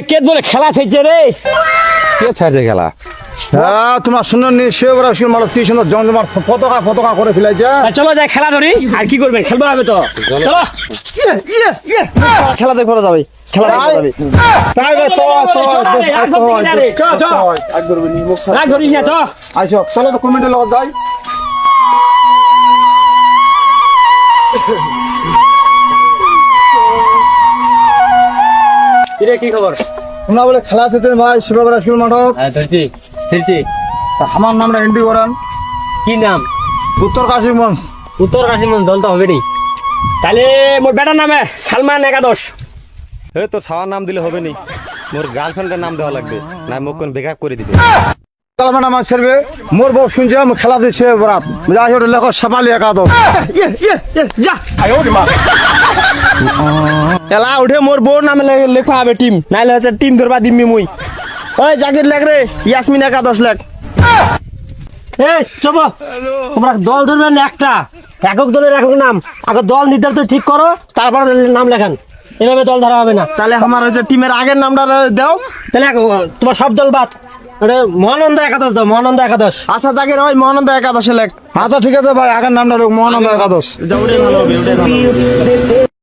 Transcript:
কে বলে খেলা ছাইছে রে? কে ছাড়ছে খেলা? হ্যাঁ তোমার শুনুন শিবরাশি মানুষ কি সুন্দর জমজমাট পতাকা পতাকা করে ফেলাইছে। চলো যাই খেলা ধরি। আর কি করবে? খেলবো হবে তো। চলো। খেলা দেখবো যাবে, খেলা দেখবো যাবে। তাই বে তো রাগ ধরিস না তো। আইসো চলো তো কমিটি লগত যাই। কিরে কি খবর? তোমরা বলে খেলা আছে ভাই শিবরাশি মাঠক। ধরছি ফিরছি। আমার নামটা এন্ট্রি করেন। কি নাম? উত্তর কাশিমগঞ্জ। উত্তর কাশিমগঞ্জ দল তো হবে নি। তাহলে মোর বেটার নামে সালমান একাদশ। হে তো ছাওয়ার নাম দিলে হবে নি, মোর গার্লফ্রেন্ডের নাম দেওয়া লাগবে, না মোক কোন বেকার করে দিবে। মানে আমার ছেড়বে মোর বউ শুনছে আমি খেলা দিচ্ছে বরাত যাই হোক লেখো সাপালি একাদশ। যা এলা উঠে মোর বোর নামে লেখা হবে টিম, নাইলে হচ্ছে টিম ধরবা দিমি মুই। ওই জাকির লেখ রে, ইয়াসমিন একাদশ লেখ। এই চলো, তোমরা দল ধরবেন একটা, একক দলের একক নাম। আগে দল নির্ধারিত ঠিক করো, তারপর নাম লেখান। এভাবে দল ধরা হবে না। তাহলে আমার হচ্ছে টিমের আগের নামটা দাও। তাহলে তোমার সব দল বাদ। ওটা মহানন্দ একাদশ দাও, মহানন্দ একাদশ। আচ্ছা জাকির ওই মহানন্দ একাদশে লেখ। আচ্ছা ঠিক আছে ভাই আগের নামটা মহানন্দ একাদশ। ওটাই ভালো হবে, ওটাই ভালো হবে।